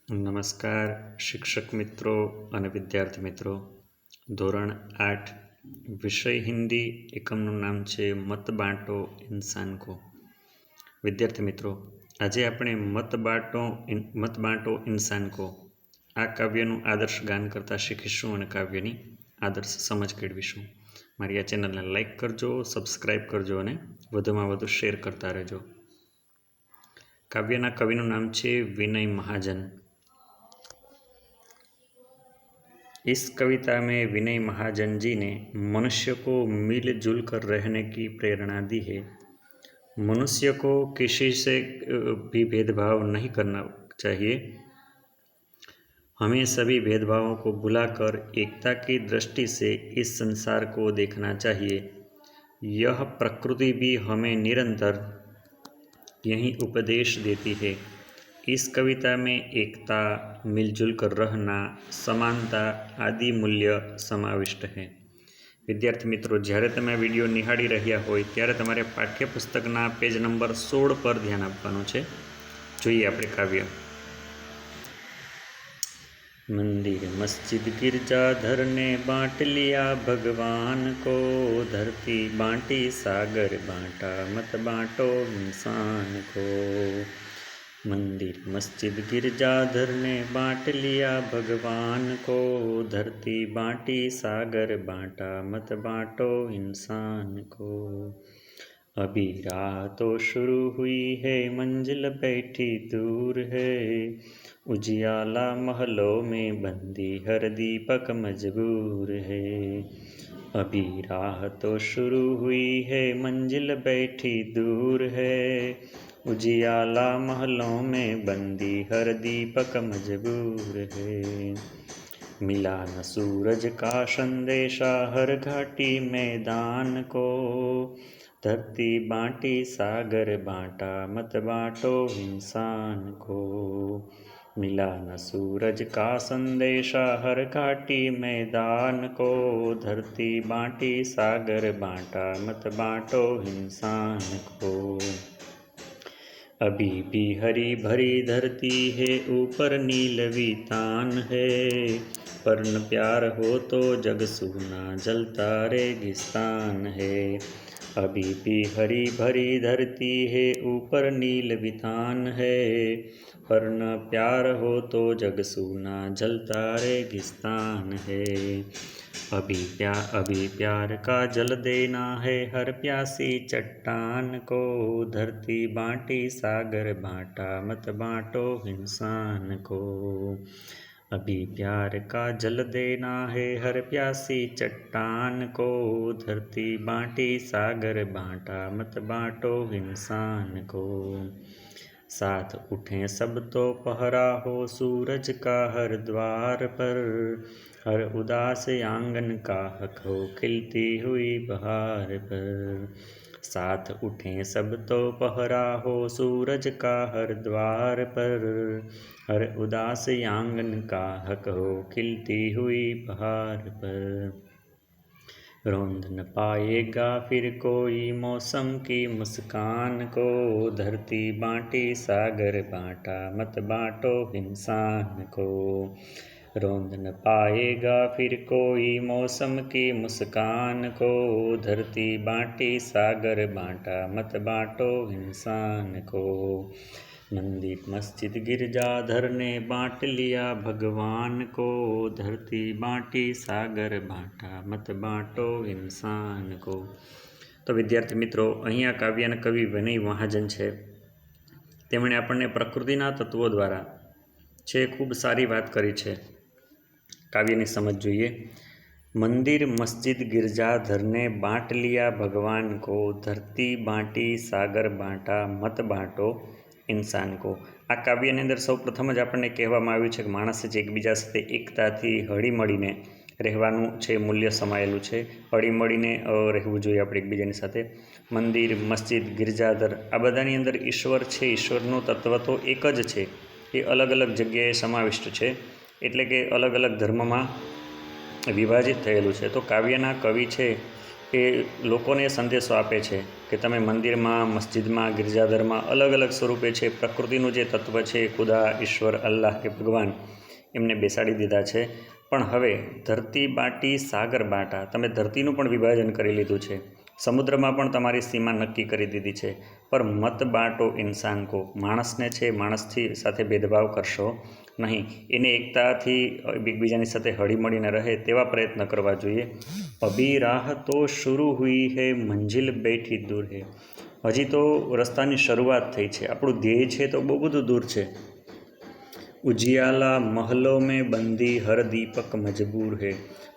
નમસ્કાર શિક્ષક મિત્રો અને વિદ્યાર્થી મિત્રો. ધોરણ 8 વિષય હિન્દી એકમનું નામ છે મત બાંટો ઇન્સાન કો. વિદ્યાર્થી મિત્રો, આજે આપણે મત બાંટો ઇન્સાન કો આ કાવ્યનું આદર્શ ગાન કરતાં શીખીશું અને કાવ્યની આદર્શ સમજ કેળવીશું. મારી આ ચેનલને લાઈક કરજો, સબસ્ક્રાઈબ કરજો અને વધુમાં વધુ શેર કરતા રહેજો. કાવ્યના કવિનું નામ છે વિનય મહાજન. इस कविता में विनय महाजन जी ने मनुष्य को मिलजुल कर रहने की प्रेरणा दी है. मनुष्य को किसी से भी भेदभाव नहीं करना चाहिए. हमें सभी भेदभावों को भुलाकर एकता की दृष्टि से इस संसार को देखना चाहिए. यह प्रकृति भी हमें निरंतर यही उपदेश देती है. इस कविता में एकता, मिलजुल कर रहना, समानता आदि मूल्य समाविष्ट है. विद्यार्थी मित्रों, જ્યારે તમે આ વિડીયો નિહાળી રહ્યા હોય ત્યારે તમારે પાઠ્યપુસ્તકના પેજ નંબર 16 પર ધ્યાન આપવાનું છે. જોઈએ આપણે કાવ્ય. मंदिर मस्जिद गिरजाधर ने बांट लिया भगवान को. धरती बांटी सागर बांटा मत बांटो इंसान को. मंदिर मस्जिद गिरजाधर ने बांट लिया भगवान को. धरती बांटी सागर बांटा मत बांटो इंसान को. अभी राह तो शुरू हुई है, मंजिल बैठी दूर है. उजियाला महलों में बंदी हर दीपक मजबूर है. अभी राह तो शुरू हुई है, मंजिल बैठी दूर है. उजियाला महलों में बंदी हर दीपक मजबूर है. मिला न सूरज का संदेशा हर घाटी मैदान को. धरती बांटी सागर बांटा मत बांटो इंसान को. मिला न सूरज का संदेशा हर घाटी मैदान को. धरती बांटी सागर बांटा मत बांटो इंसान को. अभी भी हरी भरी धरती है, ऊपर नीलवी तान है. पर न प्यार हो तो जग सूना जलता रेगिस्तान है. अभी भी हरी भरी धरती है, ऊपर नीलवी तान है. पर न प्यार हो तो जग सूना जलता रेगिस्तान है. अभी प्यार का जल देना है हर प्यासी चट्टान को. धरती बांटी सागर बांटा मत बांटो इंसान को. अभी प्यार का जल देना है हर प्यासी चट्टान को. धरती बांटी सागर बांटा मत बांटो इंसान को. साथ उठें सब तो पहरा हो सूरज का हर द्वार पर. हर उदास आंगन का हक हो खिलती हुई बहार पर. साथ उठें सब तो पहरा हो सूरज का हर द्वार पर. हर उदास आंगन का हक हो खिलती हुई बहार पर. रौंद न पाएगा फिर कोई मौसम की मुस्कान को. धरती बांटी सागर बांटा मत बांटो इंसान को. रौंद न पाएगा फिर कोई मौसम की मुस्कान को. धरती बांटी सागर बांटा मत बांटो इंसान को. मंदिर मस्जिद गिरजाधर ने बांट लिया भगवान को. धरती बांटी सागर बांटा मत बांटो इंसान को. तो विद्यार्थी मित्रों, अहींया काव्यना कवि विनय महाजन छे. તેમણે આપણને પ્રકૃતિના તત્વો દ્વારા ખૂબ સારી વાત કરી છે. કાવ્યની સમજ જોઈએ. મંદિર મસ્જિદ गिरजाधर ने बांट लिया भगवान को. धरती बांटी सागर बांटा मत बांटो इंसान को. આ કાવ્યની અંદર સૌ પ્રથમ જ આપણને કહેવામાં આવ્યું છે કે માણસે જે એકબીજા સાથે એકતાથી હળીમળીને રહેવાનું છે મૂલ્ય સમાયેલું છે. હળીમળીને રહેવું જોઈએ આપણે એકબીજાની સાથે. મંદિર, મસ્જિદ, ગિરજાધર આ બધાની અંદર ઈશ્વર છે. ઈશ્વરનું તત્વ તો એક જ છે, એ અલગ અલગ જગ્યાએ સમાવિષ્ટ છે, એટલે કે અલગ અલગ ધર્મમાં વિભાજિત થયેલું છે. તો કાવ્યના કવિ છે એ લોકોને સંદેશો આપે છે કે તમે મંદિરમાં, મસ્જિદમાં, ગિરજાઘરમાં અલગ અલગ સ્વરૂપે છે પ્રકૃતિનું જે તત્વ છે, ખુદા, ઈશ્વર, અલ્લાહ કે ભગવાન, એમને બેસાડી દીધા છે. પણ હવે ધરતી બાંટી સાગર બાંટા, તમે ધરતીનું પણ વિભાજન કરી લીધું છે, સમુદ્રમાં પણ તમારી સીમા નક્કી કરી દીધી છે. પર મત બાંટો ઇન્સાન કો, માણસને છે માણસથી સાથે ભેદભાવ કરશો નહીં, એને એકતાથી એકબીજાની સાથે હળીમળીને રહે તેવા પ્રયત્ન કરવા જોઈએ. અભી રાહ તો શરૂ હુઈ હૈ, મંજિલ બેઠી દૂર હૈ, હજી તો રસ્તાની શરૂઆત થઈ છે, આપણું ધ્યેય છે તો બહુ બધું દૂર છે. ઉજિયાલા મહલો મેં બંદી હર દીપક મજબૂર હૈ,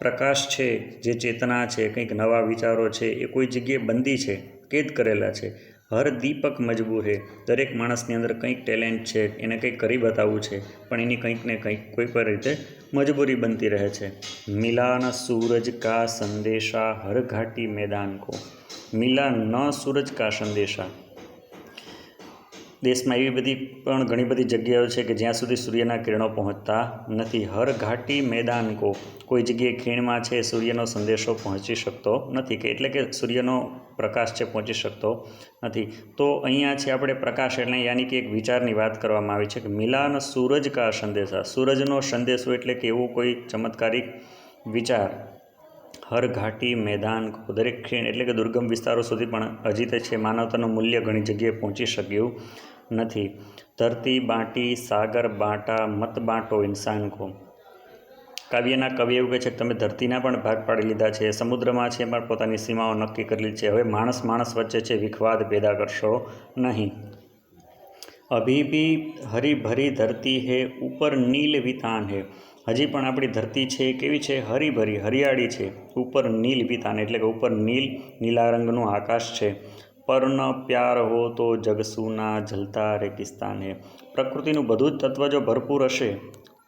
પ્રકાશ છે, જે ચેતના છે, કંઈક નવા વિચારો છે, એ કોઈ જગ્યાએ બંદી છે, કેદ કરેલા છે. હર દીપક મજબૂર હૈ, દરેક માણસની અંદર કંઈક ટેલેન્ટ છે, એને કંઈક કરી બતાવવું છે, પણ એની કંઈક ને કંઈક કોઈ પણ રીતે મજબૂરી બનતી રહે છે. મિલા ન સૂરજ કા સંદેશા હર ઘાટી મેદાન કો, મિલા ન સૂરજ કા સંદેશા, દેશમાં એવી બધી પણ ઘણી બધી જગ્યાઓ છે કે જ્યાં સુધી સૂર્યના કિરણો પહોંચતા નથી. હર ઘાટી મેદાન કો, કોઈ જગ્યાએ ખીણમાં છે સૂર્યનો સંદેશો પહોંચી શકતો નથી, કે એટલે કે સૂર્યનો પ્રકાશ છે પહોંચી શકતો નથી. તો અહીંયા છે આપણે પ્રકાશ એટલે યાની કે એક વિચારની વાત કરવામાં આવી છે કે મિલાન સૂરજ કા સંદેશા, સૂરજનો સંદેશો એટલે કે એવું કોઈ ચમત્કારિક વિચાર. હર ઘાટી મેદાન કો, દરેક ખીણ એટલે કે દુર્ગમ વિસ્તારો સુધી પણ હજી તે છે માનવતાનું મૂલ્ય ઘણી જગ્યાએ પહોંચી શક્યું નથી. ધરતી બાંટી સાગર બાંટા મત બાંટો ઇન્સાન કો, કાવ્યના કવિ એવું કહે છે કે તમે ધરતીના પણ ભાગ પાડી લીધા છે, સમુદ્રમાં છે પણ પોતાની સીમાઓ નક્કી કરેલી છે, હવે માણસ માણસ વચ્ચે છે વિખવાદ પેદા કરશો નહીં. અભી ભી હરી ભરી ધરતી હે ઉપર નીલ વિતાન હે, હજી પણ આપણી ધરતી છે કેવી છે, હરીભરી હરિયાળી છે. ઉપર નીલ વિતાન એટલે કે ઉપર નીલા રંગનું આકાશ છે. પર ન પ્યાર હો તો જગસૂના જલતા રેગિસ્તાન હે, પ્રકૃતિનું બધું જ તત્વ જો ભરપૂર હશે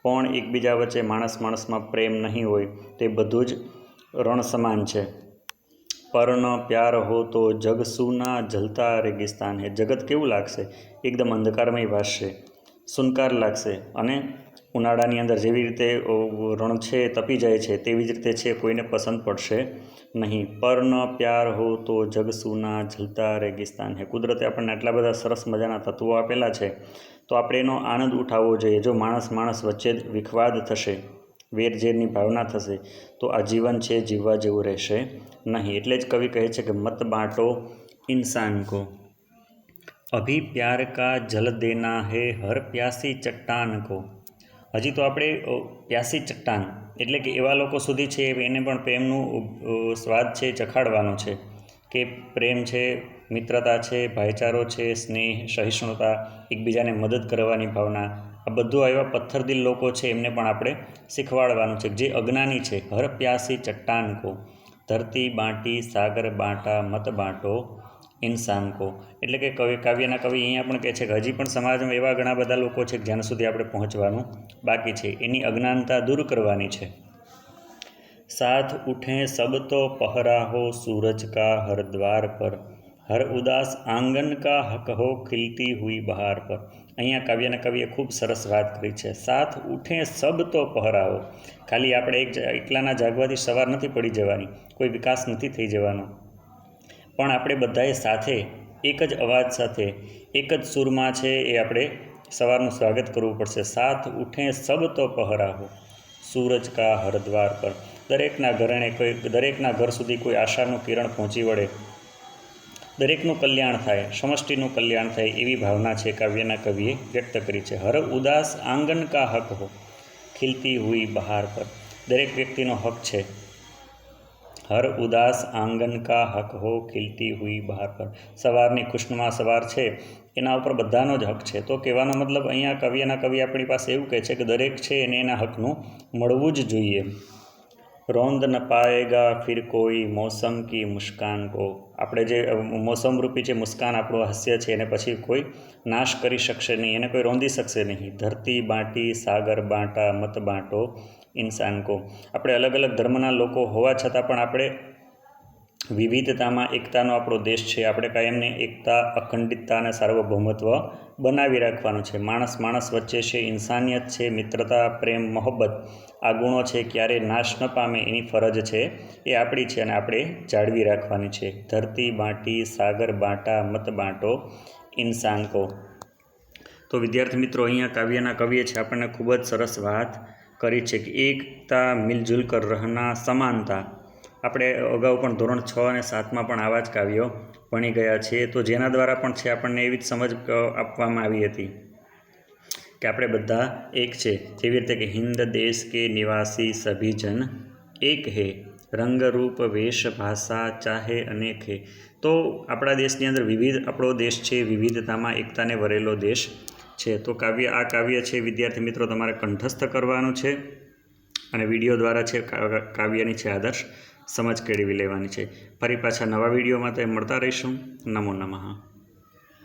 પણ એકબીજા વચ્ચે માણસ માણસમાં પ્રેમ નહીં હોય તે બધું જ રણ સમાન છે. પર ન પ્યાર હો તો જગસૂના જલતા રેગિસ્તાન હે, જગત કેવું લાગશે, એકદમ અંધકારમય ભાસશે, સુનકાર લાગશે, અને ઉનાળાની અંદર જેવી રીતે રણ છે તપી જાય છે તેવી જ રીતે છે કોઈને પસંદ પડશે નહીં. પર ન પ્યાર હો તો જગસૂના જલતા રેગિસ્તાન હે, કુદરતે આપણને આટલા બધા સરસ મજાના તત્વો આપેલા છે તો આપણે એનો આનંદ ઉઠાવવો જોઈએ. જો માણસ માણસ વચ્ચે જ વિખવાદ થશે, વેરઝેરની ભાવના થશે તો આ જીવન છે જીવવા જેવું રહેશે નહીં. એટલે જ કવિ કહે છે કે મત બાંટો ઇન્સાન કો, અભી પ્યાર કા જલ દેના હે હર પ્યાસી ચટ્ટાન કો, હજી તો આપણે પ્યાસી ચટ્ટાન એટલે કે એવા લોકો સુધી છે એને પણ પ્રેમનું સ્વાદ છે ચખાડવાનો છે, કે પ્રેમ છે, મિત્રતા છે, ભાઈચારો છે, સ્નેહ, સહિષ્ણુતા, એકબીજાને મદદ કરવાની ભાવના, આ બધું એવા પથ્થરદિલ લોકો છે એમને પણ આપણે શીખવાડવાનું છે જે અજ્ઞાની છે. હર પ્યાસી ચટ્ટાન કો, ધરતી બાંટી સાગર બાંટા મત બાંટો ઇન્સાન કો, એટલે કે કાવ્યના કવિ અહીંયા પણ કહે છે કે હજી પણ સમાજમાં એવા ઘણા બધા લોકો છે કે જ્યાં સુધી આપણે પહોંચવાનું બાકી છે, એની અજ્ઞાનતા દૂર કરવાની છે. સાથ ઉઠે સબ તો પહરા હો સૂરજ કા હર દ્વાર પર, હર ઉદાસ આંગન કા હક હો ખિલતી હુઈ બહાર પર, અહીંયા કાવ્યના કવિએ ખૂબ સરસ વાત કરી છે. સાથ ઉઠે સબ તો પહરા હો, ખાલી આપણે એકલાના જાગવાથી સવાર નથી પડી જવાની, કોઈ વિકાસ નથી થઈ જવાનો, પણ આપણે બધાએ સાથે એક જ અવાજ સાથે એક જ સૂરમાં છે એ આપણે સવારનું સ્વાગત કરવું પડશે. સાથ ઉઠે સબ તો પહરા હો સૂરજ કા હર દ્વાર પર, દરેકના ઘર સુધી કોઈ આશાનું કિરણ પહોંચી વળે, દરેકનું કલ્યાણ થાય, સમષ્ટિનું કલ્યાણ થાય એવી ભાવના છે કાવ્યના કવિએ વ્યક્ત કરી છે. હર ઉદાસ આંગન કા હક હો ખિલતી હુઈ બહાર પર, દરેક વ્યક્તિનો હક છે. હર ઉદાસ આંગન કા હક હો ખિલતી હુઈ બહાર પર, સવારની ખુશનુમા સવાર છે એના ઉપર બધાનો જ હક છે. તો કહેવાનો મતલબ અહીંયા કાવ્યના કવિ આપણી પાસે એવું કહે છે કે દરેક છે એને એના હકનું મળવું જ જોઈએ. રોંદ ન પાએગા ફિર કોઈ મોસમ કી મુસ્કાન કો, આપણે જે મોસમ રૂપી જે મુસ્કાન આપણું હાસ્ય છે એને પછી કોઈ નાશ કરી શકશે નહીં, એને કોઈ રોંદી શકશે નહીં. ધરતી બાંટી સાગર બાંટા મત બાંટો ઇન્સાન કો, આપણે અલગ અલગ ધર્મના લોકો હોવા છતાં પણ આપણે વિવિધતામાં એકતાનો આપણો દેશ છે. આપણે કાયમને એકતા, અખંડિતતા અને સાર્વભૌમત્વ બનાવી રાખવાનું છે. માણસ માણસ વચ્ચે છે, ઇન્સાનિયત છે, મિત્રતા, પ્રેમ, મોહબ્બત આ ગુણો છે ક્યારેય નાશ ન પામે એની ફરજ છે એ આપણી છે અને આપણે જાળવી રાખવાની છે. ધરતી બાંટી સાગર બાંટા મત બાંટો ઇન્સાન કો. તો વિદ્યાર્થી મિત્રો, અહીંયા કાવ્યના કવિએ છે આપણને ખૂબ જ સરસ વાત કરી છે કે એકતા મિલજુલ કર રહના, સમાનતા. આપણે અગાઉ પણ ધોરણ 6 અને 7માં પણ આવા જ કાવ્યો ભણી ગયા છીએ. તો જેના દ્વારા પણ છે આપણને એવી જ સમજ આપવામાં આવી હતી કે આપણે બધા એક છે. જેવી રીતે કે હિન્દ દેશ કે નિવાસી સભી જન એક હે, રંગ રૂપ વેશ ભાષા ચાહે અનેક હે. તો આપણા દેશની અંદર આપણો દેશ છે વિવિધતામાં એકતાને વરેલો દેશ છે. તો આ કાવ્ય છે વિદ્યાર્થી મિત્રો તમારે કંઠસ્થ કરવાનું છે અને વિડીયો દ્વારા છે કાવ્યની છે આદર્શ સમજ કેળવી લેવાની છે. ફરી પાછા નવા વિડીયોમાં મળતા રહીશું. નમો નમઃ.